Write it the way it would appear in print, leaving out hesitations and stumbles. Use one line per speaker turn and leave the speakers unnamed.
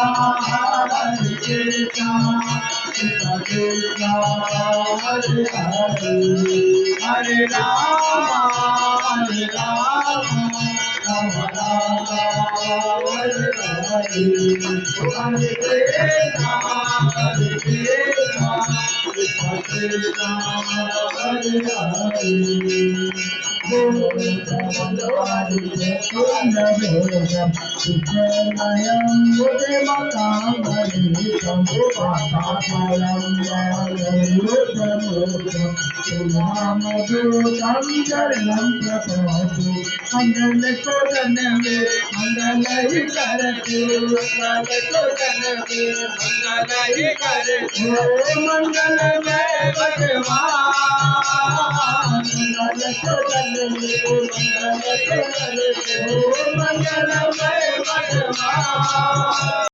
Hare Krishna, Krishna Krishna, Hare Hare, Hare Rama, Rama Rama, Hare Hare, Hare Krishna, Krishna Krishna, Hare
Mangal